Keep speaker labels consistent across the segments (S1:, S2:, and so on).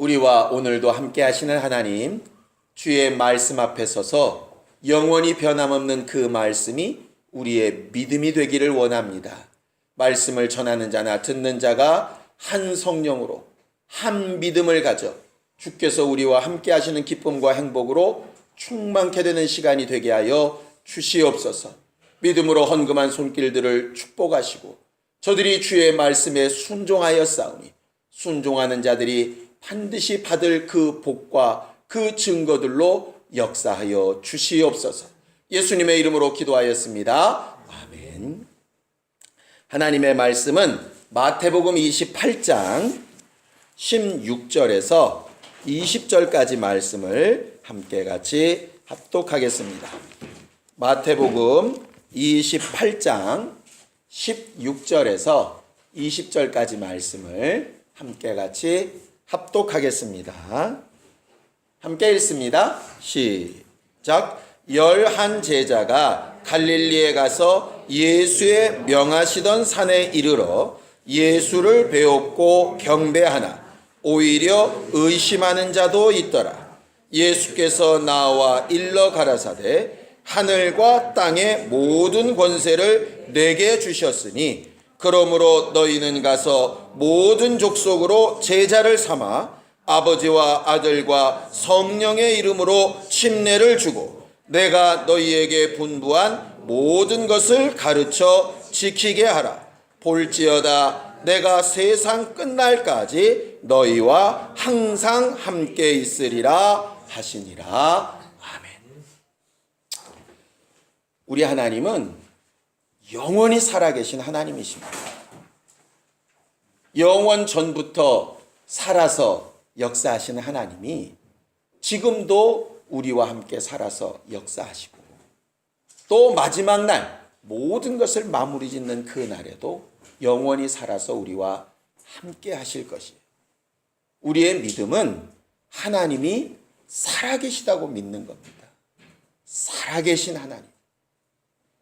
S1: 우리와 오늘도 함께 하시는 하나님, 주의 말씀 앞에 서서 영원히 변함없는 그 말씀이 우리의 믿음이 되기를 원합니다. 말씀을 전하는 자나 듣는 자가 한 성령으로 한 믿음을 가져 주께서 우리와 함께 하시는 기쁨과 행복으로 충만케 되는 시간이 되게 하여 주시옵소서. 믿음으로 헌금한 손길들을 축복하시고 저들이 주의 말씀에 순종하여 싸우니 순종하는 자들이 반드시 받을 그 복과 그 증거들로 역사하여 주시옵소서. 예수님의 이름으로 기도하였습니다. 아멘. 하나님의 말씀은 마태복음 28장 16절에서 20절까지 말씀을 함께 같이 합독하겠습니다. 마태복음 28장 16절에서 20절까지 말씀을 함께 같이 합독하겠습니다. 함께 읽습니다. 시작. 11 제자가 갈릴리에 가서 예수의 명하시던 산에 이르러 예수를 배웠고 경배하나 오히려 의심하는 자도 있더라. 예수께서 나와 일러 가라사대 하늘과 땅의 모든 권세를 내게 주셨으니 그러므로 너희는 가서 모든 족속으로 제자를 삼아 아버지와 아들과 성령의 이름으로 침례를 주고 내가 너희에게 분부한 모든 것을 가르쳐 지키게 하라. 볼지어다 내가 세상 끝날까지 너희와 항상 함께 있으리라 하시니라. 아멘. 우리 하나님은 영원히 살아계신 하나님이십니다. 영원 전부터 살아서 역사하시는 하나님이 지금도 우리와 함께 살아서 역사하시고 또 마지막 날 모든 것을 마무리 짓는 그 날에도 영원히 살아서 우리와 함께 하실 것이에요. 우리의 믿음은 하나님이 살아계시다고 믿는 겁니다. 살아계신 하나님.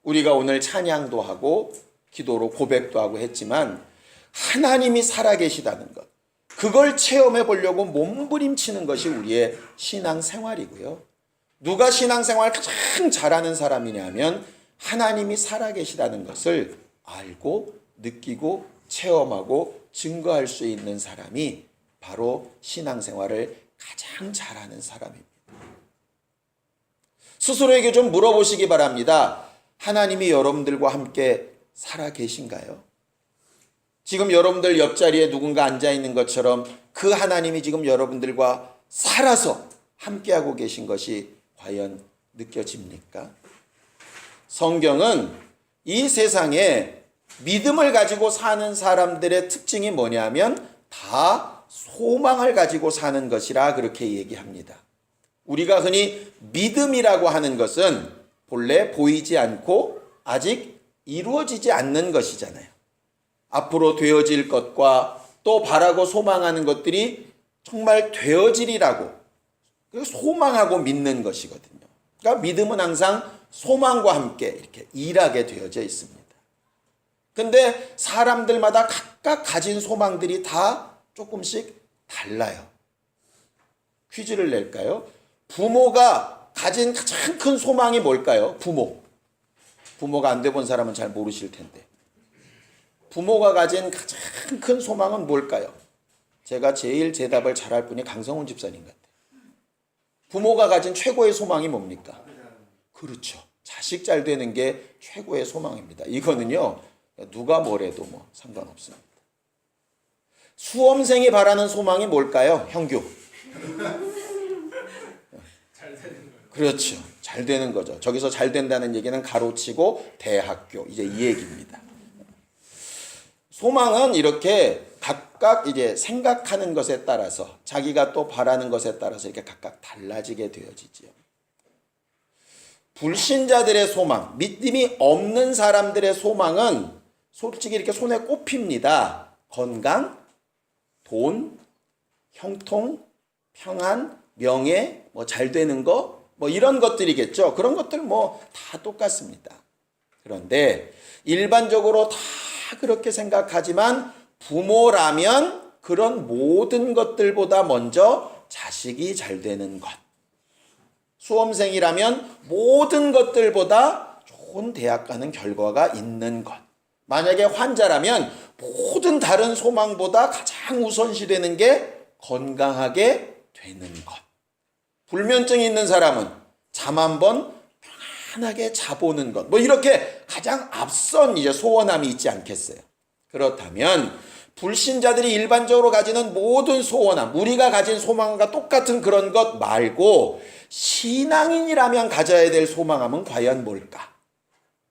S1: 우리가 오늘 찬양도 하고 기도로 고백도 하고 했지만 하나님이 살아계시다는 것, 그걸 체험해 보려고 몸부림치는 것이 우리의 신앙생활이고요. 누가 신앙생활을 가장 잘하는 사람이냐면 하나님이 살아계시다는 것을 알고 느끼고 체험하고 증거할 수 있는 사람이 바로 신앙생활을 가장 잘하는 사람입니다. 스스로에게 좀 물어보시기 바랍니다. 하나님이 여러분들과 함께 살아계신가요? 지금 여러분들 옆자리에 누군가 앉아있는 것처럼 그 하나님이 지금 여러분들과 살아서 함께하고 계신 것이 과연 느껴집니까? 성경은 이 세상에 믿음을 가지고 사는 사람들의 특징이 뭐냐면 다 소망을 가지고 사는 것이라 그렇게 얘기합니다. 우리가 흔히 믿음이라고 하는 것은 본래 보이지 않고 아직 이루어지지 않는 것이잖아요. 앞으로 되어질 것과 또 바라고 소망하는 것들이 정말 되어지리라고 소망하고 믿는 것이거든요. 그러니까 믿음은 항상 소망과 함께 이렇게 일하게 되어져 있습니다. 근데 사람들마다 각각 가진 소망들이 다 조금씩 달라요. 퀴즈를 낼까요? 부모가 가진 가장 큰 소망이 뭘까요? 부모가 안 돼 본 사람은 잘 모르실 텐데. 부모가 가진 가장 큰 소망은 뭘까요? 제가 제일 대답을 잘할 분이 강성훈 집사님 같아요. 부모가 가진 최고의 소망이 뭡니까? 그렇죠. 자식 잘 되는 게 최고의 소망입니다. 이거는요, 누가 뭐래도 뭐 상관없습니다. 수험생이 바라는 소망이 뭘까요? 형규.
S2: 잘 되는 거예요.
S1: 그렇죠. 잘 되는 거죠. 저기서 잘 된다는 얘기는 가로치고 대학교, 이제 이 얘기입니다. 소망은 이렇게 각각 이제 생각하는 것에 따라서 자기가 또 바라는 것에 따라서 이렇게 각각 달라지게 되어지지요. 불신자들의 소망, 믿음이 없는 사람들의 소망은 솔직히 이렇게 손에 꼽힙니다. 건강, 돈, 형통, 평안, 명예, 뭐 잘 되는 거, 뭐 이런 것들이겠죠. 그런 것들 뭐 다 똑같습니다. 그런데 일반적으로 다 그렇게 생각하지만 부모라면 그런 모든 것들보다 먼저 자식이 잘 되는 것. 수험생이라면 모든 것들보다 좋은 대학 가는 결과가 있는 것. 만약에 환자라면 모든 다른 소망보다 가장 우선시되는 게 건강하게 되는 것. 불면증이 있는 사람은 잠 한번 편안하게 자보는 것. 뭐 이렇게 가장 앞선 이제 소원함이 있지 않겠어요. 그렇다면 불신자들이 일반적으로 가지는 모든 소원함, 우리가 가진 소망과 똑같은 그런 것 말고 신앙인이라면 가져야 될 소망함은 과연 뭘까?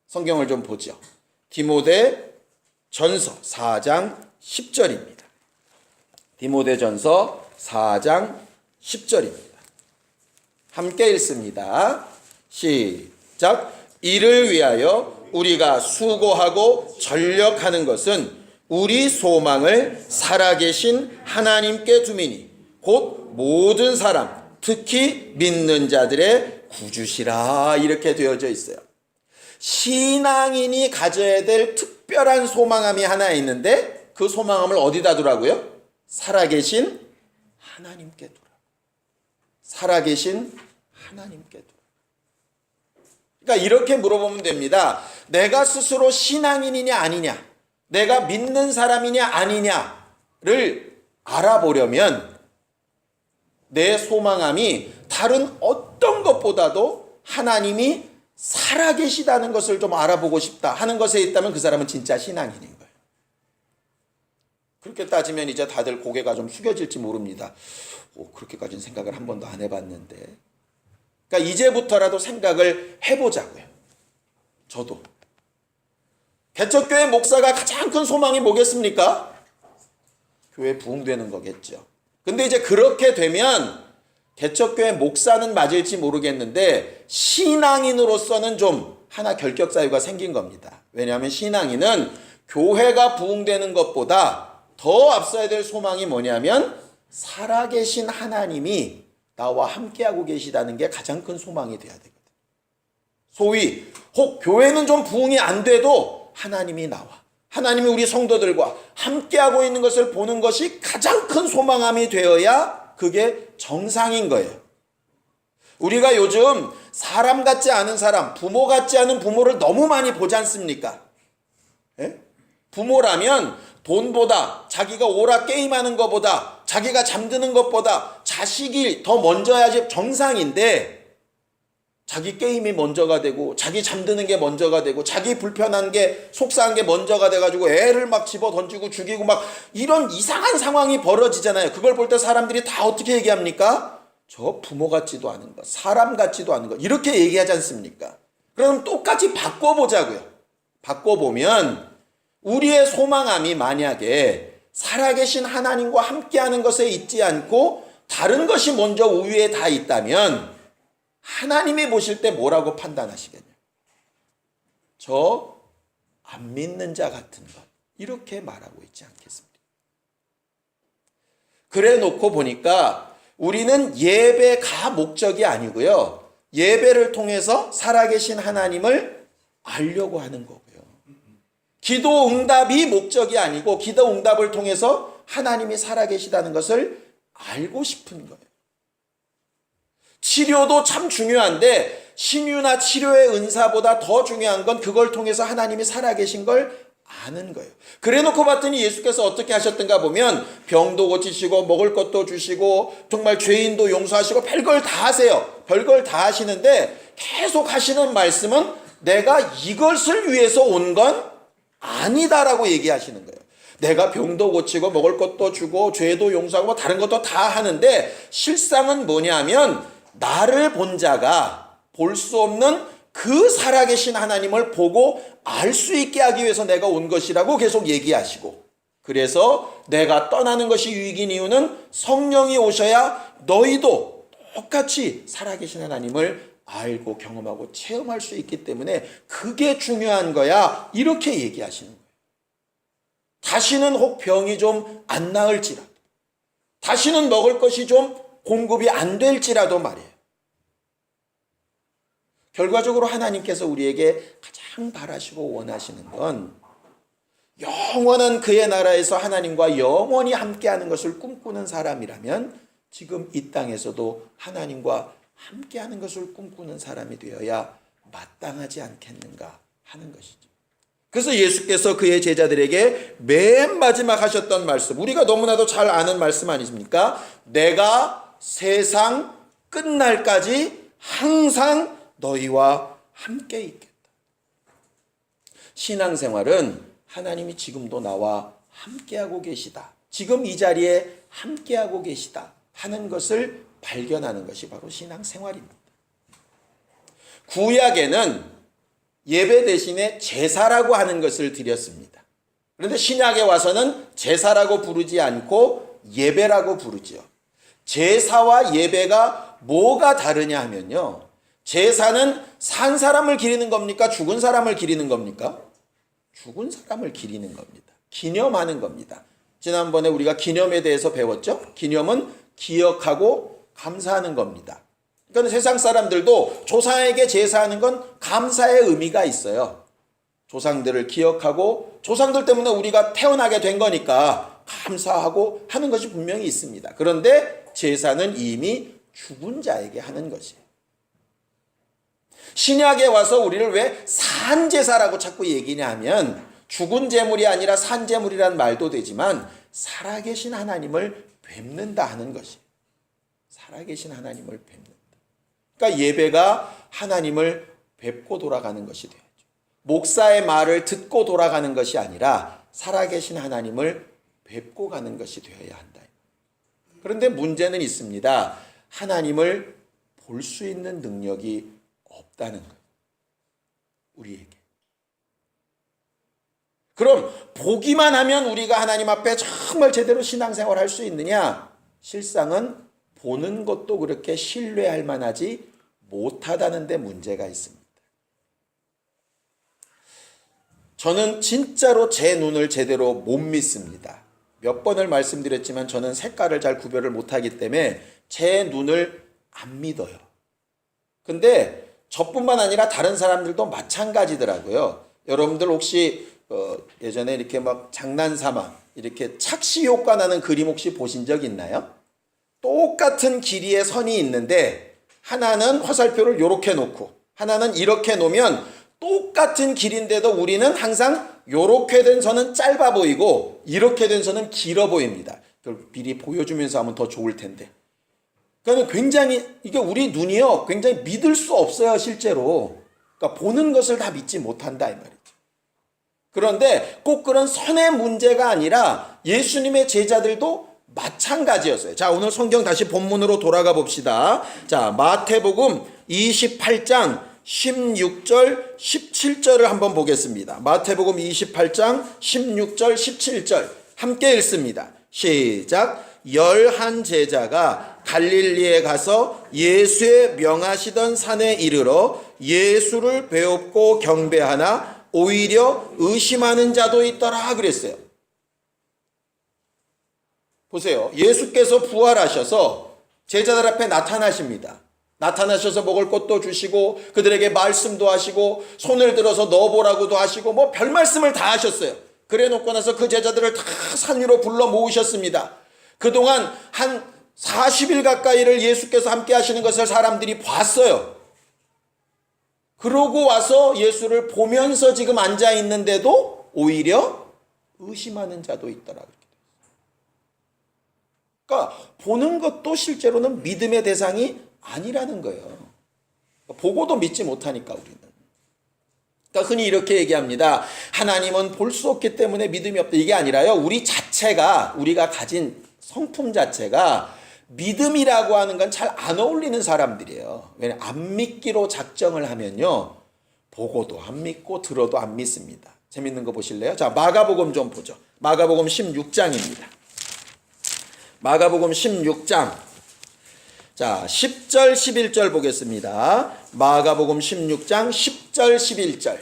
S1: 성경을 좀 보죠. 디모데 전서 4장 10절입니다. 디모데 전서 4장 10절입니다. 함께 읽습니다. 시작. 이를 위하여 우리가 수고하고 전력하는 것은 우리 소망을 살아계신 하나님께 두미니 곧 모든 사람 특히 믿는 자들의 구주시라. 이렇게 되어져 있어요. 신앙인이 가져야 될 특별한 소망함이 하나 있는데 그 소망함을 어디다 두라고요? 살아계신 하나님께 두라. 살아계신 하나님께 두라. 그러니까 이렇게 물어보면 됩니다. 내가 스스로 신앙인이냐 아니냐, 내가 믿는 사람이냐 아니냐를 알아보려면 내 소망함이 다른 어떤 것보다도 하나님이 살아계시다는 것을 좀 알아보고 싶다 하는 것에 있다면 그 사람은 진짜 신앙인인 거예요. 그렇게 따지면 이제 다들 고개가 좀 숙여질지 모릅니다. 그렇게까지는 생각을 한 번도 안 해봤는데. 그러니까 이제부터라도 생각을 해보자고요. 저도. 개척교회 목사가 가장 큰 소망이 뭐겠습니까? 교회 부흥되는 거겠죠. 근데 이제 그렇게 되면 개척교회 목사는 맞을지 모르겠는데 신앙인으로서는 좀 하나 결격 사유가 생긴 겁니다. 왜냐하면 신앙인은 교회가 부흥되는 것보다 더 앞서야 될 소망이 뭐냐면 살아계신 하나님이 나와 함께하고 계시다는 게 가장 큰 소망이 돼야 되거든. 소위 혹 교회는 좀 부흥이 안 돼도 하나님이 나와, 하나님이 우리 성도들과 함께하고 있는 것을 보는 것이 가장 큰 소망함이 되어야 그게 정상인 거예요. 우리가 요즘 사람 같지 않은 사람, 부모 같지 않은 부모를 너무 많이 보지 않습니까? 예? 부모라면 돈보다, 자기가 오락 게임하는 것보다, 자기가 잠드는 것보다 자식이 더 먼저야지 정상인데 자기 게임이 먼저가 되고 자기 잠드는 게 먼저가 되고 자기 불편한 게 속상한 게 먼저가 돼가지고 애를 막 집어 던지고 죽이고 막 이런 이상한 상황이 벌어지잖아요. 그걸 볼 때 사람들이 다 어떻게 얘기합니까? 저 부모 같지도 않은 것, 사람 같지도 않은 것, 이렇게 얘기하지 않습니까? 그럼 똑같이 바꿔보자고요. 바꿔보면 우리의 소망함이 만약에 살아계신 하나님과 함께하는 것에 있지 않고 다른 것이 먼저 우위에 다 있다면 하나님이 보실 때 뭐라고 판단하시겠냐? 저 안 믿는 자 같은 것, 이렇게 말하고 있지 않겠습니까? 그래 놓고 보니까 우리는 예배가 목적이 아니고요, 예배를 통해서 살아계신 하나님을 알려고 하는 거고요. 기도 응답이 목적이 아니고 기도 응답을 통해서 하나님이 살아계시다는 것을 알고 싶은 거예요. 치료도 참 중요한데 신유나 치료의 은사보다 더 중요한 건 그걸 통해서 하나님이 살아계신 걸 아는 거예요. 그래 놓고 봤더니 예수께서 어떻게 하셨던가 보면 병도 고치시고 먹을 것도 주시고 정말 죄인도 용서하시고 별걸 다 하세요. 별걸 다 하시는데 계속 하시는 말씀은 내가 이것을 위해서 온 건 아니다라고 얘기하시는 거예요. 내가 병도 고치고 먹을 것도 주고 죄도 용서하고 다른 것도 다 하는데 실상은 뭐냐면 나를 본 자가 볼 수 없는 그 살아계신 하나님을 보고 알 수 있게 하기 위해서 내가 온 것이라고 계속 얘기하시고, 그래서 내가 떠나는 것이 유익인 이유는 성령이 오셔야 너희도 똑같이 살아계신 하나님을 알고 경험하고 체험할 수 있기 때문에 그게 중요한 거야, 이렇게 얘기하시는 거예요. 다시는 혹 병이 좀 안 나을지라도, 다시는 먹을 것이 좀 공급이 안 될지라도 말이에요. 결과적으로 하나님께서 우리에게 가장 바라시고 원하시는 건 영원한 그의 나라에서 하나님과 영원히 함께하는 것을 꿈꾸는 사람이라면 지금 이 땅에서도 하나님과 함께하는 것을 꿈꾸는 사람이 되어야 마땅하지 않겠는가 하는 것이죠. 그래서 예수께서 그의 제자들에게 맨 마지막 하셨던 말씀, 우리가 너무나도 잘 아는 말씀 아니십니까? 내가 세상 끝날까지 항상 너희와 함께 있겠다. 신앙생활은 하나님이 지금도 나와 함께하고 계시다, 지금 이 자리에 함께하고 계시다 하는 것을 발견하는 것이 바로 신앙생활입니다. 구약에는 예배 대신에 제사라고 하는 것을 드렸습니다. 그런데 신약에 와서는 제사라고 부르지 않고 예배라고 부르죠. 제사와 예배가 뭐가 다르냐 하면요, 제사는 산 사람을 기리는 겁니까? 죽은 사람을 기리는 겁니까? 죽은 사람을 기리는 겁니다. 기념하는 겁니다. 지난번에 우리가 기념에 대해서 배웠죠? 기념은 기억하고 감사하는 겁니다. 그러니까 세상 사람들도 조상에게 제사하는 건 감사의 의미가 있어요. 조상들을 기억하고 조상들 때문에 우리가 태어나게 된 거니까 감사하고 하는 것이 분명히 있습니다. 그런데 제사는 이미 죽은 자에게 하는 것이에요. 신약에 와서 우리를 왜 산제사라고 자꾸 얘기냐 하면 죽은 제물이 아니라 산제물이란 말도 되지만 살아계신 하나님을 뵙는다 하는 것이에요. 살아계신 하나님을 뵙는다. 그러니까 예배가 하나님을 뵙고 돌아가는 것이 되어야죠. 목사의 말을 듣고 돌아가는 것이 아니라 살아계신 하나님을 뵙고 가는 것이 되어야 한다. 그런데 문제는 있습니다. 하나님을 볼 수 있는 능력이 없다는 것. 우리에게. 그럼 보기만 하면 우리가 하나님 앞에 정말 제대로 신앙생활을 할 수 있느냐? 실상은 보는 것도 그렇게 신뢰할 만하지 못하다는 데 문제가 있습니다. 저는 진짜로 제 눈을 제대로 못 믿습니다. 몇 번을 말씀드렸지만 저는 색깔을 잘 구별을 못하기 때문에 제 눈을 안 믿어요. 근데 저뿐만 아니라 다른 사람들도 마찬가지더라고요. 여러분들 혹시 예전에 이렇게 막 장난삼아 이렇게 착시 효과 나는 그림 혹시 보신 적 있나요? 똑같은 길이의 선이 있는데 하나는 화살표를 이렇게 놓고 하나는 이렇게 놓으면 똑같은 길인데도 우리는 항상 이렇게 된 선은 짧아 보이고 이렇게 된 선은 길어 보입니다. 그걸 미리 보여주면서 하면 더 좋을 텐데. 그러니까 굉장히 이게 우리 눈이요 굉장히 믿을 수 없어요 실제로. 그러니까 보는 것을 다 믿지 못한다 이 말이죠. 그런데 꼭 그런 선의 문제가 아니라 예수님의 제자들도 마찬가지였어요. 자, 오늘 성경 다시 본문으로 돌아가 봅시다. 자, 마태복음 28장 16절 17절을 한번 보겠습니다. 마태복음 28장 16절 17절 함께 읽습니다. 시작. 11 제자가 갈릴리에 가서 예수의 명하시던 산에 이르러 예수를 배웁고 경배하나 오히려 의심하는 자도 있더라 그랬어요. 보세요. 예수께서 부활하셔서 제자들 앞에 나타나십니다. 나타나셔서 먹을 것도 주시고 그들에게 말씀도 하시고 손을 들어서 넣어보라고도 하시고 뭐 별 말씀을 다 하셨어요. 그래 놓고 나서 그 제자들을 다 산 위로 불러 모으셨습니다. 그동안 한 40일 가까이를 예수께서 함께 하시는 것을 사람들이 봤어요. 그러고 와서 예수를 보면서 지금 앉아 있는데도 오히려 의심하는 자도 있더라. 그러니까 보는 것도 실제로는 믿음의 대상이 아니라는 거예요. 보고도 믿지 못하니까 우리는. 그러니까 흔히 이렇게 얘기합니다. 하나님은 볼 수 없기 때문에 믿음이 없다. 이게 아니라요. 우리 자체가 우리가 가진 성품 자체가 믿음이라고 하는 건 잘 안 어울리는 사람들이에요. 왜냐하면 안 믿기로 작정을 하면요. 보고도 안 믿고 들어도 안 믿습니다. 재밌는 거 보실래요? 자, 마가복음 좀 보죠. 마가복음 16장입니다. 마가복음 16장. 자, 10절 11절 보겠습니다. 마가복음 16장 10절 11절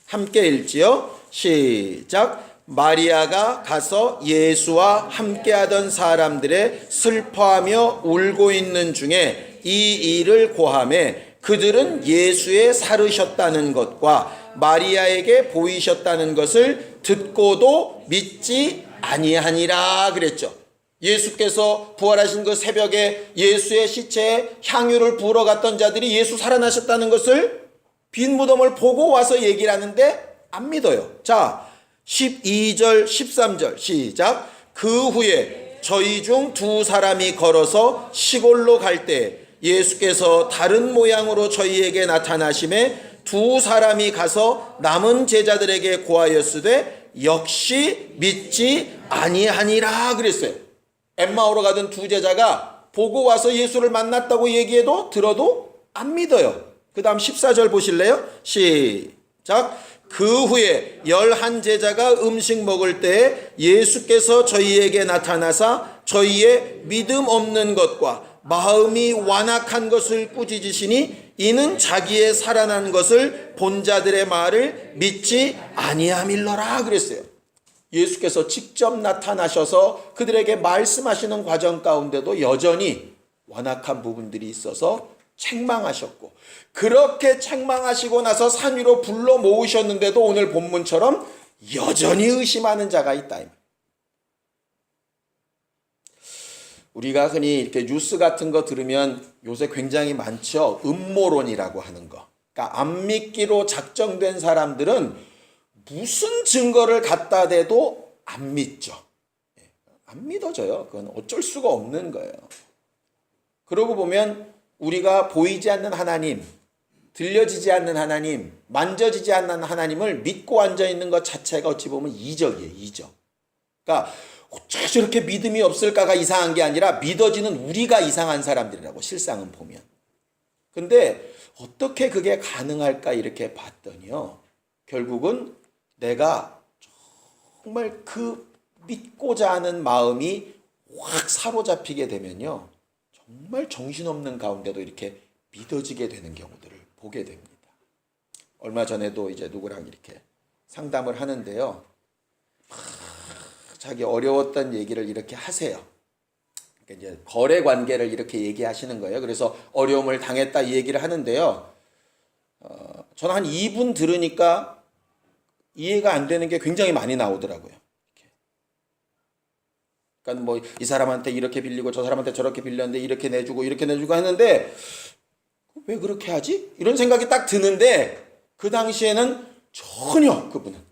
S1: 함께 읽지요. 시작. 마리아가 가서 예수와 함께하던 사람들의 슬퍼하며 울고 있는 중에 이 일을 고하매 그들은 예수의 살으셨다는 것과 마리아에게 보이셨다는 것을 듣고도 믿지 아니하니라 그랬죠. 예수께서 부활하신 그 새벽에 예수의 시체에 향유를 부으러 갔던 자들이 예수 살아나셨다는 것을 빈 무덤을 보고 와서 얘기를 하는데 안 믿어요. 자, 12절 13절 시작. 그 후에 저희 중 두 사람이 걸어서 시골로 갈 때 예수께서 다른 모양으로 저희에게 나타나심에 두 사람이 가서 남은 제자들에게 고하였으되 역시 믿지 아니하니라 그랬어요. 엠마오로 가던 두 제자가 보고 와서 예수를 만났다고 얘기해도 들어도 안 믿어요. 그 다음 14절 보실래요? 시작. 그 후에 11 제자가 음식 먹을 때 예수께서 저희에게 나타나사 저희의 믿음 없는 것과 마음이 완악한 것을 꾸짖으시니 이는 자기의 살아난 것을 본 자들의 말을 믿지 아니함일러라 그랬어요. 예수께서 직접 나타나셔서 그들에게 말씀하시는 과정 가운데도 여전히 완악한 부분들이 있어서 책망하셨고, 그렇게 책망하시고 나서 산 위로 불러 모으셨는데도 오늘 본문처럼 여전히 의심하는 자가 있다. 우리가 흔히 이렇게 뉴스 같은 거 들으면 요새 굉장히 많죠. 음모론이라고 하는 거. 그러니까 안 믿기로 작정된 사람들은 무슨 증거를 갖다 대도 안 믿죠. 안 믿어져요. 그건 어쩔 수가 없는 거예요. 그러고 보면 우리가 보이지 않는 하나님, 들려지지 않는 하나님, 만져지지 않는 하나님을 믿고 앉아있는 것 자체가 어찌 보면 이적이에요. 이적. 그러니까 어떻게 저렇게 믿음이 없을까가 이상한 게 아니라 믿어지는 우리가 이상한 사람들이라고 실상은 보면. 근데 어떻게 그게 가능할까 이렇게 봤더니요. 결국은 내가 정말 그 믿고자 하는 마음이 확 사로잡히게 되면요. 정말 정신없는 가운데도 이렇게 믿어지게 되는 경우들을 보게 됩니다. 얼마 전에도 이제 누구랑 이렇게 상담을 하는데요. 자기 어려웠던 얘기를 이렇게 하세요. 그러니까 이제 거래 관계를 이렇게 얘기하시는 거예요. 그래서 어려움을 당했다 이 얘기를 하는데요. 저는 한 2분 들으니까 이해가 안 되는 게 굉장히 많이 나오더라고요. 그러니까 뭐 이 사람한테 이렇게 빌리고 저 사람한테 저렇게 빌렸는데 이렇게 내주고 했는데 왜 그렇게 하지? 이런 생각이 딱 드는데 그 당시에는 전혀 그분은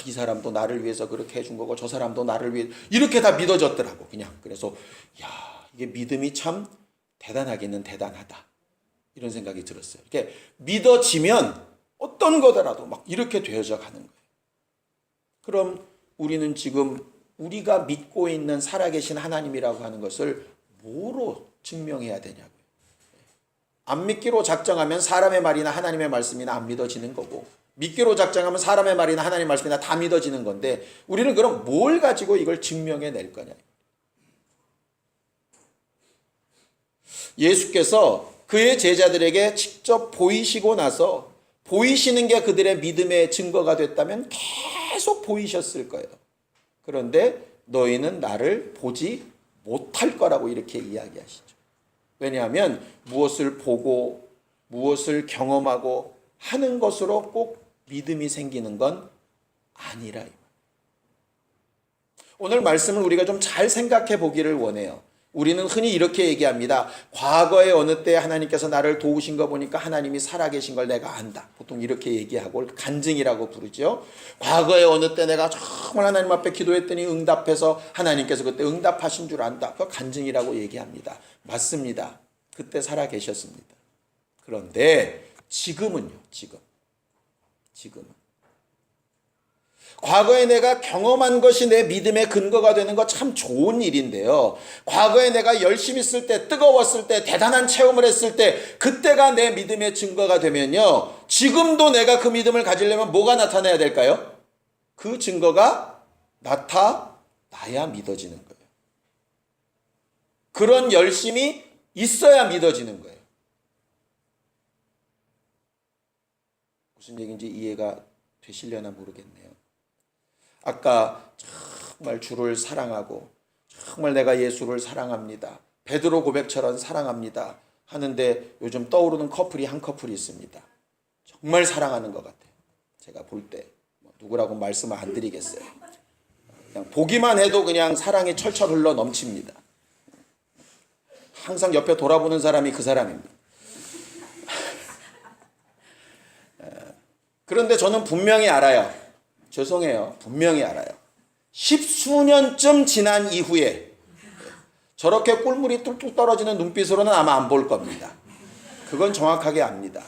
S1: 이 사람도 나를 위해서 그렇게 해준 거고 저 사람도 나를 위해 이렇게 다 믿어졌더라고 그냥. 그래서 야 이게 믿음이 참 대단하기는 대단하다 이런 생각이 들었어요. 이렇게 믿어지면 어떤 거더라도 막 이렇게 되어져 가는 거예요. 그럼 우리는 지금 우리가 믿고 있는 살아계신 하나님이라고 하는 것을 뭐로 증명해야 되냐고요. 안 믿기로 작정하면 사람의 말이나 하나님의 말씀이나 안 믿어지는 거고, 믿기로 작정하면 사람의 말이나 하나님의 말씀이나 다 믿어지는 건데 우리는 그럼 뭘 가지고 이걸 증명해 낼 거냐. 예수께서 그의 제자들에게 직접 보이시고 나서 보이시는 게 그들의 믿음의 증거가 됐다면 계속 보이셨을 거예요. 그런데 너희는 나를 보지 못할 거라고 이렇게 이야기하시죠. 왜냐하면 무엇을 보고 무엇을 경험하고 하는 것으로 꼭 믿음이 생기는 건 아니라. 오늘 말씀을 우리가 좀 잘 생각해 보기를 원해요. 우리는 흔히 이렇게 얘기합니다. 과거에 어느 때 하나님께서 나를 도우신 거 보니까 하나님이 살아계신 걸 내가 안다. 보통 이렇게 얘기하고 간증이라고 부르죠. 과거에 어느 때 내가 정말 하나님 앞에 기도했더니 응답해서 하나님께서 그때 응답하신 줄 안다. 그거 간증이라고 얘기합니다. 맞습니다. 그때 살아계셨습니다. 그런데 지금은요. 지금은 과거에 내가 경험한 것이 내 믿음의 근거가 되는 거 참 좋은 일인데요. 과거에 내가 열심히 쓸 때, 뜨거웠을 때, 대단한 체험을 했을 때 그때가 내 믿음의 증거가 되면요. 지금도 내가 그 믿음을 가지려면 뭐가 나타나야 될까요? 그 증거가 나타나야 믿어지는 거예요. 그런 열심이 있어야 믿어지는 거예요. 무슨 얘기인지 이해가 되시려나 모르겠네요. 아까 정말 주를 사랑하고 정말 내가 예수를 사랑합니다. 베드로 고백처럼 사랑합니다. 하는데 요즘 떠오르는 커플이 한 커플이 있습니다. 정말 사랑하는 것 같아요. 제가 볼 때 누구라고 말씀을 안 드리겠어요. 그냥 보기만 해도 그냥 사랑이 철철 흘러 넘칩니다. 항상 옆에 돌아보는 사람이 그 사람입니다. 그런데 저는 분명히 알아요. 죄송해요. 분명히 알아요. 십수년쯤 지난 이후에 저렇게 꿀물이 뚝뚝 떨어지는 눈빛으로는 아마 안 볼 겁니다. 그건 정확하게 압니다.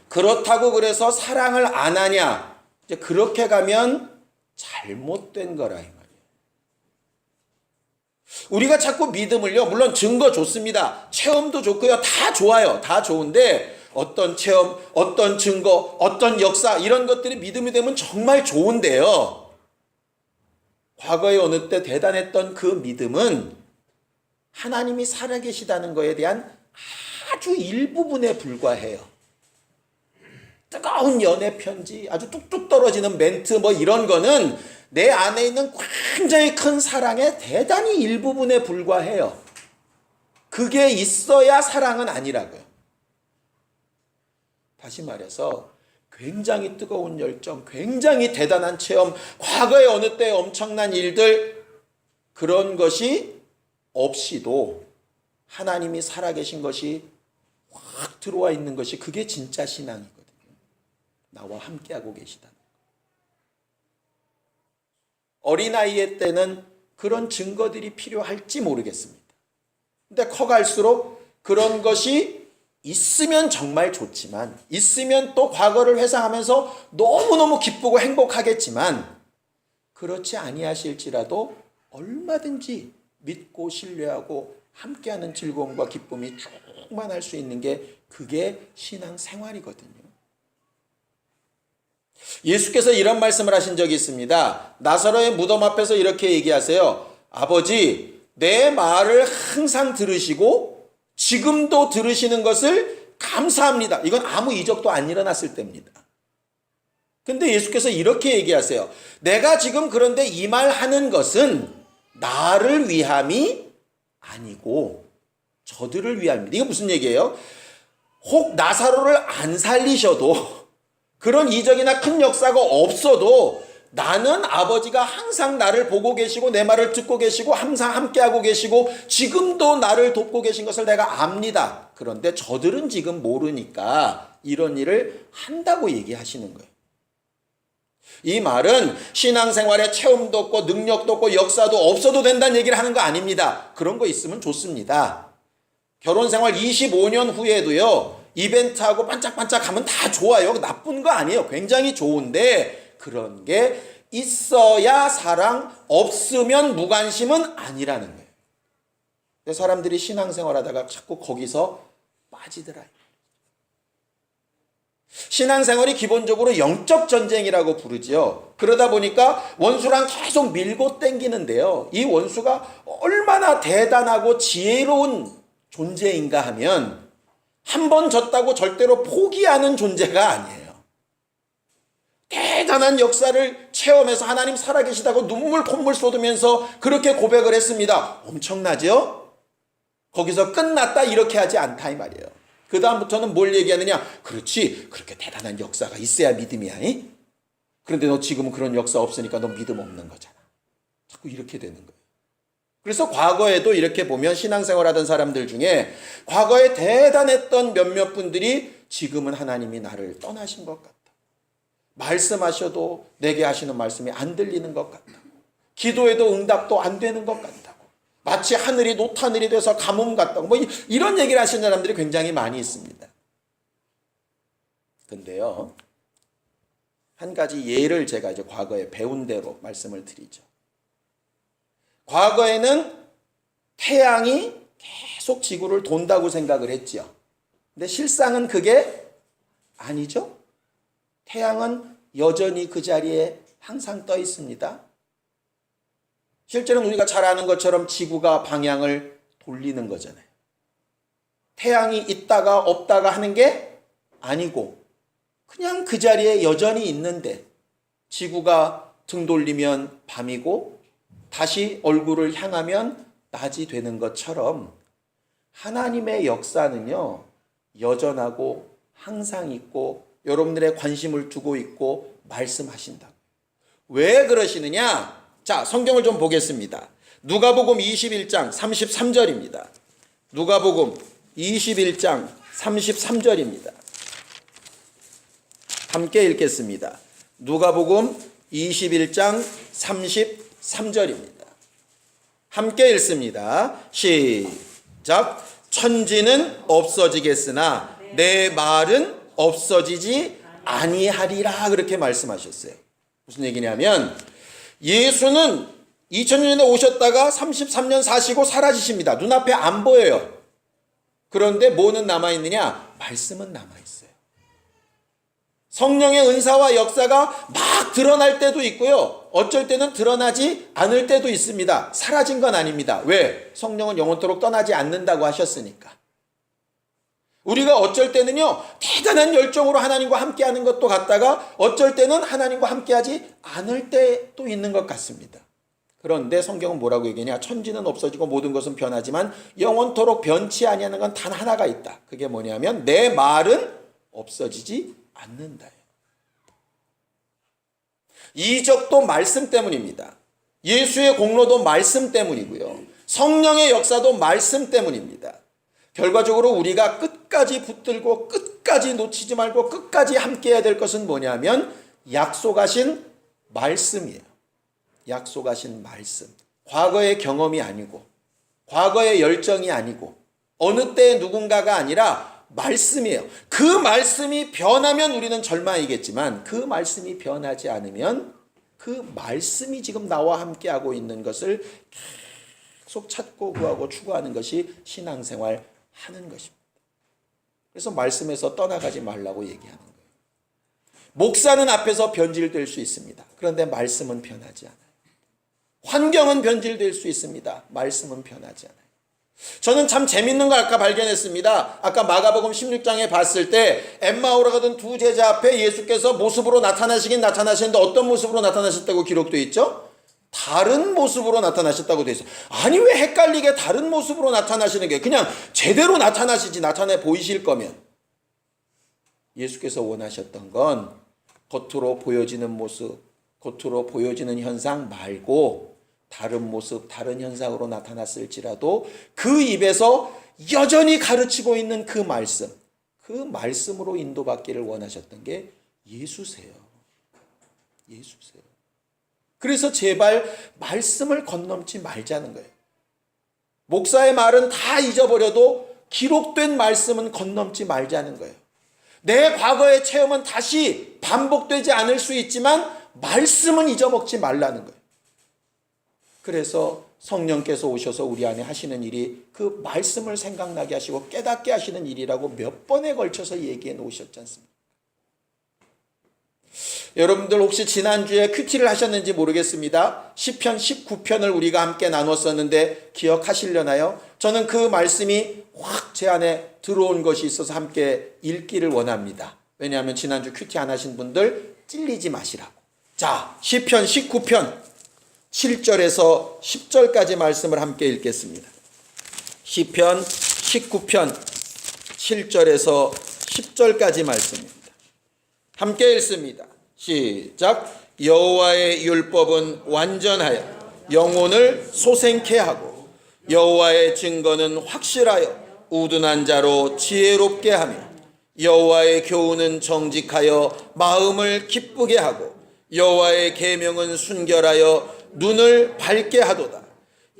S1: 그렇다고 그래서 사랑을 안 하냐? 이제 그렇게 가면 잘못된 거라 이 말이에요. 우리가 자꾸 믿음을요, 물론 증거 좋습니다. 체험도 좋고요. 다 좋아요. 다 좋은데 어떤 체험, 어떤 증거, 어떤 역사 이런 것들이 믿음이 되면 정말 좋은데요. 과거에 어느 때 대단했던 그 믿음은 하나님이 살아계시다는 것에 대한 아주 일부분에 불과해요. 뜨거운 연애 편지, 아주 뚝뚝 떨어지는 멘트 뭐 이런 거는 내 안에 있는 굉장히 큰 사랑의 대단히 일부분에 불과해요. 그게 있어야 사랑은 아니라고요. 다시 말해서 굉장히 뜨거운 열정, 굉장히 대단한 체험, 과거에 어느 때 엄청난 일들 그런 것이 없이도 하나님이 살아계신 것이 확 들어와 있는 것이 그게 진짜 신앙이거든요. 나와 함께하고 계시다는 거. 어린아이의 때는 그런 증거들이 필요할지 모르겠습니다. 근데 커갈수록 그런 것이 있으면 정말 좋지만, 있으면 또 과거를 회상하면서 너무너무 기쁘고 행복하겠지만, 그렇지 아니하실지라도 얼마든지 믿고 신뢰하고 함께하는 즐거움과 기쁨이 충만할 수 있는 게 그게 신앙생활이거든요. 예수께서 이런 말씀을 하신 적이 있습니다. 나사로의 무덤 앞에서 이렇게 얘기하세요. 아버지, 내 말을 항상 들으시고 지금도 들으시는 것을 감사합니다. 이건 아무 이적도 안 일어났을 때입니다. 근데 예수께서 이렇게 얘기하세요. 내가 지금 그런데 이 말 하는 것은 나를 위함이 아니고 저들을 위함입니다. 이게 무슨 얘기예요? 혹 나사로를 안 살리셔도 그런 이적이나 큰 역사가 없어도 나는 아버지가 항상 나를 보고 계시고 내 말을 듣고 계시고 항상 함께하고 계시고 지금도 나를 돕고 계신 것을 내가 압니다. 그런데 저들은 지금 모르니까 이런 일을 한다고 얘기하시는 거예요. 이 말은 신앙생활에 체험도 없고 능력도 없고 역사도 없어도 된다는 얘기를 하는 거 아닙니다. 그런 거 있으면 좋습니다. 결혼생활 25년 후에도요, 이벤트하고 반짝반짝 하면 다 좋아요. 나쁜 거 아니에요. 굉장히 좋은데 그런 게 있어야 사랑, 없으면 무관심은 아니라는 거예요. 사람들이 신앙생활 하다가 자꾸 거기서 빠지더라. 신앙생활이 기본적으로 영적 전쟁이라고 부르지요. 그러다 보니까 원수랑 계속 밀고 땡기는데요. 이 원수가 얼마나 대단하고 지혜로운 존재인가 하면 한 번 졌다고 절대로 포기하는 존재가 아니에요. 대단한 역사를 체험해서 하나님 살아계시다고 눈물 콧물 쏟으면서 그렇게 고백을 했습니다. 엄청나죠? 거기서 끝났다 이렇게 하지 않다 이 말이에요. 그 다음부터는 뭘 얘기하느냐? 그렇지, 그렇게 대단한 역사가 있어야 믿음이야. 이? 그런데 너 지금은 그런 역사 없으니까 너 믿음 없는 거잖아. 자꾸 이렇게 되는 거예요. 그래서 과거에도 이렇게 보면 신앙생활하던 사람들 중에 과거에 대단했던 몇몇 분들이 지금은 하나님이 나를 떠나신 것 같다. 말씀하셔도 내게 하시는 말씀이 안 들리는 것 같다. 기도해도 응답도 안 되는 것 같다고. 마치 하늘이 노하늘이 돼서 가뭄 같다고. 뭐 이런 얘기를 하시는 사람들이 굉장히 많이 있습니다. 근데요, 한 가지 예를 제가 이제 과거에 배운 대로 말씀을 드리죠. 과거에는 태양이 계속 지구를 돈다고 생각을 했죠. 근데 실상은 그게 아니죠. 태양은 여전히 그 자리에 항상 떠 있습니다. 실제로는 우리가 잘 아는 것처럼 지구가 방향을 돌리는 거잖아요. 태양이 있다가 없다가 하는 게 아니고 그냥 그 자리에 여전히 있는데 지구가 등 돌리면 밤이고 다시 얼굴을 향하면 낮이 되는 것처럼 하나님의 역사는요, 여전하고 항상 있고 여러분들의 관심을 두고 있고 말씀하신다. 왜 그러시느냐? 자, 성경을 좀 보겠습니다. 누가복음 21장 33절입니다. 누가복음 21장 33절입니다. 함께 읽겠습니다. 누가복음 21장 33절입니다. 함께 읽습니다. 시작. 천지는 없어지겠으나 내 말은 없어지지 아니하리라. 그렇게 말씀하셨어요. 무슨 얘기냐면 예수는 2000년에 오셨다가 33년 사시고 사라지십니다. 눈앞에 안 보여요. 그런데 뭐는 남아있느냐? 말씀은 남아있어요. 성령의 은사와 역사가 막 드러날 때도 있고요. 어쩔 때는 드러나지 않을 때도 있습니다. 사라진 건 아닙니다. 왜? 성령은 영원토록 떠나지 않는다고 하셨으니까. 우리가 어쩔 때는요, 대단한 열정으로 하나님과 함께하는 것도 같다가 어쩔 때는 하나님과 함께하지 않을 때도 있는 것 같습니다. 그런데 성경은 뭐라고 얘기하냐? 천지는 없어지고 모든 것은 변하지만 영원토록 변치 아니하는 건 단 하나가 있다. 그게 뭐냐면 내 말은 없어지지 않는다. 이적도 말씀 때문입니다. 예수의 공로도 말씀 때문이고요. 성령의 역사도 말씀 때문입니다. 결과적으로 우리가 끝까지 붙들고 끝까지 놓치지 말고 끝까지 함께해야 될 것은 뭐냐면 약속하신 말씀이에요. 약속하신 말씀. 과거의 경험이 아니고 과거의 열정이 아니고 어느 때 누군가가 아니라 말씀이에요. 그 말씀이 변하면 우리는 절망이겠지만 그 말씀이 변하지 않으면 그 말씀이 지금 나와 함께하고 있는 것을 계속 찾고 구하고 추구하는 것이 신앙생활 하는 것입니다. 그래서 말씀에서 떠나가지 말라고 얘기하는 거예요. 목사는 앞에서 변질될 수 있습니다. 그런데 말씀은 변하지 않아요. 환경은 변질될 수 있습니다. 말씀은 변하지 않아요. 저는 참 재밌는 걸 아까 발견했습니다. 아까 마가복음 16장에 봤을 때 엠마오로 가던 두 제자 앞에 예수께서 모습으로 나타나시긴 나타나시는데 어떤 모습으로 나타나셨다고 기록되어 있죠? 다른 모습으로 나타나셨다고 되어 있어요. 아니 왜 헷갈리게 다른 모습으로 나타나시는 게 그냥 제대로 나타나시지 나타내 보이실 거면. 예수께서 원하셨던 건 겉으로 보여지는 모습, 겉으로 보여지는 현상 말고 다른 모습, 다른 현상으로 나타났을지라도 그 입에서 여전히 가르치고 있는 그 말씀, 그 말씀으로 인도받기를 원하셨던 게 예수세요. 예수세요. 그래서 제발 말씀을 건넘지 말자는 거예요. 목사의 말은 다 잊어버려도 기록된 말씀은 건넘지 말자는 거예요. 내 과거의 체험은 다시 반복되지 않을 수 있지만 말씀은 잊어먹지 말라는 거예요. 그래서 성령께서 오셔서 우리 안에 하시는 일이 그 말씀을 생각나게 하시고 깨닫게 하시는 일이라고 몇 번에 걸쳐서 얘기해 놓으셨지 않습니까? 여러분들 혹시 지난주에 큐티를 하셨는지 모르겠습니다. 시편 19편을 우리가 함께 나눴었는데 기억하시려나요? 저는 그 말씀이 확 제 안에 들어온 것이 있어서 함께 읽기를 원합니다. 왜냐하면 지난주 큐티 안 하신 분들 찔리지 마시라고. 자, 시편 19편 7절에서 10절까지 말씀을 함께 읽겠습니다. 시편 19편 7절에서 10절까지 말씀입니다. 함께 읽습니다. 시작. 여호와의 율법은 완전하여 영혼을 소생케 하고 여호와의 증거는 확실하여 우둔한 자로 지혜롭게 하며 여호와의 교훈은 정직하여 마음을 기쁘게 하고 여호와의 계명은 순결하여 눈을 밝게 하도다.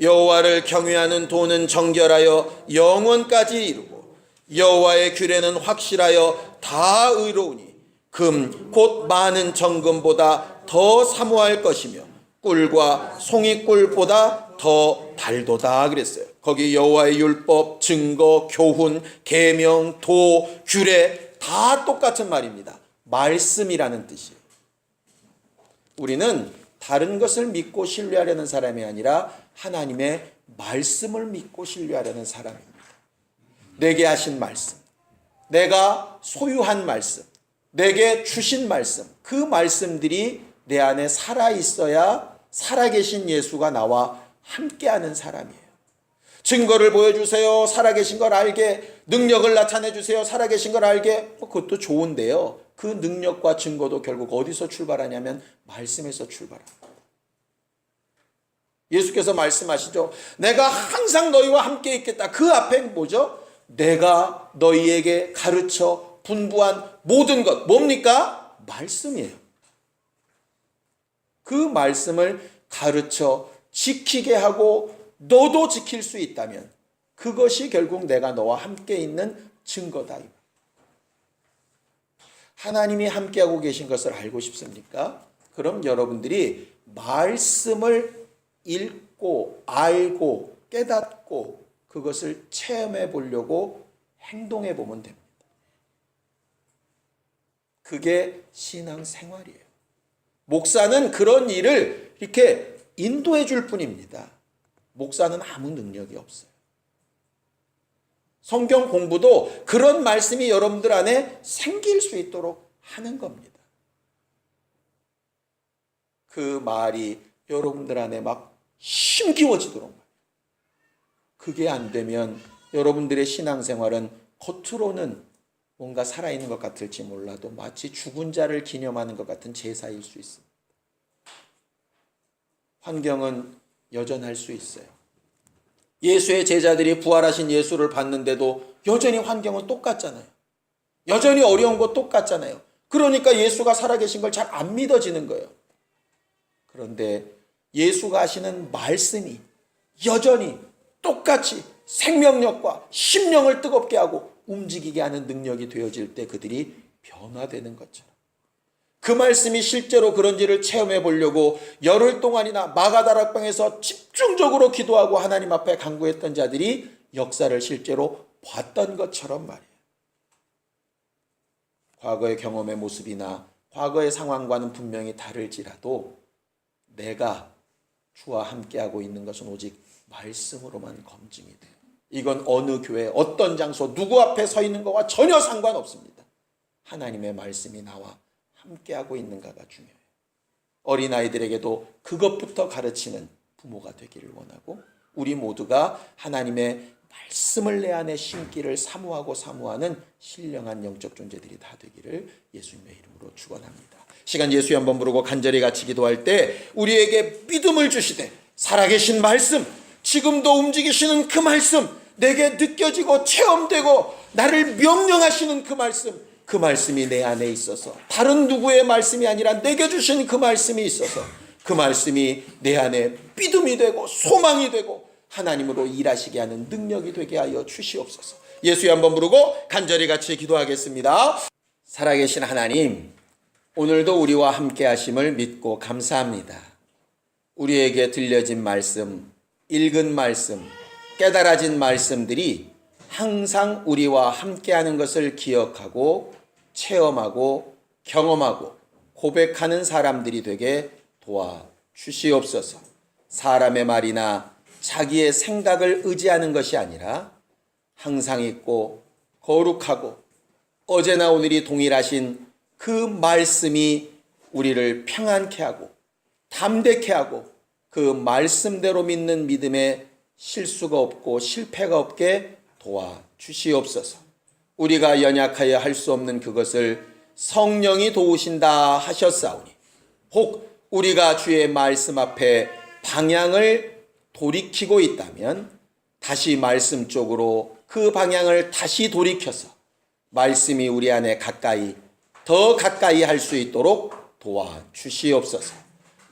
S1: 여호와를 경외하는 도는 정결하여 영원까지 이루고 여호와의 규례는 확실하여 다 의로우니 금 곧 많은 정금보다 더 사모할 것이며 꿀과 송이꿀보다 더 달도다 그랬어요. 거기 여호와의 율법, 증거, 교훈, 계명, 도, 규례 다 똑같은 말입니다. 말씀이라는 뜻이에요. 우리는 다른 것을 믿고 신뢰하려는 사람이 아니라 하나님의 말씀을 믿고 신뢰하려는 사람입니다. 내게 하신 말씀, 내가 소유한 말씀, 내게 주신 말씀, 그 말씀들이 내 안에 살아있어야 살아계신 예수가 나와 함께하는 사람이에요. 증거를 보여주세요. 살아계신 걸 알게. 능력을 나타내주세요. 살아계신 걸 알게. 그것도 좋은데요. 그 능력과 증거도 결국 어디서 출발하냐면 말씀에서 출발합니다. 예수께서 말씀하시죠. 내가 항상 너희와 함께 있겠다. 그 앞에 뭐죠? 내가 너희에게 가르쳐 분부한 모든 것. 뭡니까? 말씀이에요. 그 말씀을 가르쳐 지키게 하고 너도 지킬 수 있다면 그것이 결국 내가 너와 함께 있는 증거다. 하나님이 함께하고 계신 것을 알고 싶습니까? 그럼 여러분들이 말씀을 읽고 알고 깨닫고 그것을 체험해 보려고 행동해 보면 됩니다. 그게 신앙생활이에요. 목사는 그런 일을 이렇게 인도해 줄 뿐입니다. 목사는 아무 능력이 없어요. 성경 공부도 그런 말씀이 여러분들 안에 생길 수 있도록 하는 겁니다. 그 말이 여러분들 안에 막 힘기워지도록. 그게 안 되면 여러분들의 신앙생활은 겉으로는 뭔가 살아있는 것 같을지 몰라도 마치 죽은 자를 기념하는 것 같은 제사일 수 있습니다. 환경은 여전할 수 있어요. 예수의 제자들이 부활하신 예수를 봤는데도 여전히 환경은 똑같잖아요. 여전히 어려운 거 똑같잖아요. 그러니까 예수가 살아계신 걸 잘 안 믿어지는 거예요. 그런데 예수가 하시는 말씀이 여전히 똑같이 생명력과 심령을 뜨겁게 하고 움직이게 하는 능력이 되어질 때 그들이 변화되는 것처럼 그 말씀이 실제로 그런지를 체험해 보려고 열흘 동안이나 마가다락방에서 집중적으로 기도하고 하나님 앞에 간구했던 자들이 역사를 실제로 봤던 것처럼 말이에요. 과거의 경험의 모습이나 과거의 상황과는 분명히 다를지라도 내가 주와 함께하고 있는 것은 오직 말씀으로만 검증이 돼요. 이건 어느 교회, 어떤 장소, 누구 앞에 서 있는 것과 전혀 상관없습니다. 하나님의 말씀이 나와 함께하고 있는가가 중요해요. 어린아이들에게도 그것부터 가르치는 부모가 되기를 원하고 우리 모두가 하나님의 말씀을 내 안에 심기를 사모하고 사모하는 신령한 영적 존재들이 다 되기를 예수님의 이름으로 축원합니다. 시간 예수에 한번 부르고 간절히 같이 기도할 때 우리에게 믿음을 주시되 살아계신 말씀, 지금도 움직이시는 그 말씀, 내게 느껴지고 체험되고 나를 명령하시는 그 말씀이 내 안에 있어서 다른 누구의 말씀이 아니라 내게 주신 그 말씀이 있어서 그 말씀이 내 안에 믿음이 되고 소망이 되고 하나님으로 일하시게 하는 능력이 되게 하여 주시옵소서. 예수에 한번 부르고 간절히 같이 기도하겠습니다. 살아계신 하나님, 오늘도 우리와 함께 하심을 믿고 감사합니다. 우리에게 들려진 말씀, 읽은 말씀, 깨달아진 말씀들이 항상 우리와 함께하는 것을 기억하고 체험하고 경험하고 고백하는 사람들이 되게 도와주시옵소서. 사람의 말이나 자기의 생각을 의지하는 것이 아니라 항상 있고 거룩하고 어제나 오늘이 동일하신 그 말씀이 우리를 평안케 하고 담대케 하고 그 말씀대로 믿는 믿음에 실수가 없고 실패가 없게 도와주시옵소서. 우리가 연약하여 할 수 없는 그것을 성령이 도우신다 하셨사오니 혹 우리가 주의 말씀 앞에 방향을 돌이키고 있다면 다시 말씀 쪽으로 그 방향을 다시 돌이켜서 말씀이 우리 안에 더 가까이 할 수 있도록 도와주시옵소서.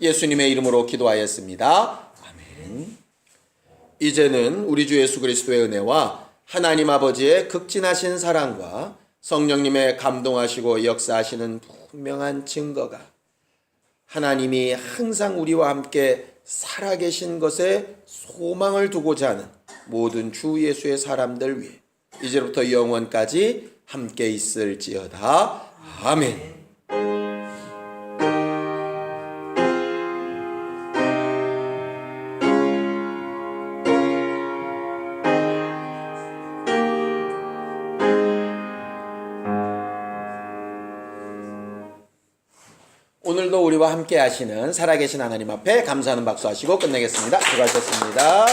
S1: 예수님의 이름으로 기도하였습니다. 아멘. 이제는 우리 주 예수 그리스도의 은혜와 하나님 아버지의 극진하신 사랑과 성령님의 감동하시고 역사하시는 분명한 증거가 하나님이 항상 우리와 함께 살아계신 것에 소망을 두고자 하는 모든 주 예수의 사람들 위해 이제부터 영원까지 함께 있을지어다. 아멘. 오늘도 우리와 함께 하시는 살아계신 하나님 앞에 감사하는 박수 하시고 끝내겠습니다. 수고하셨습니다.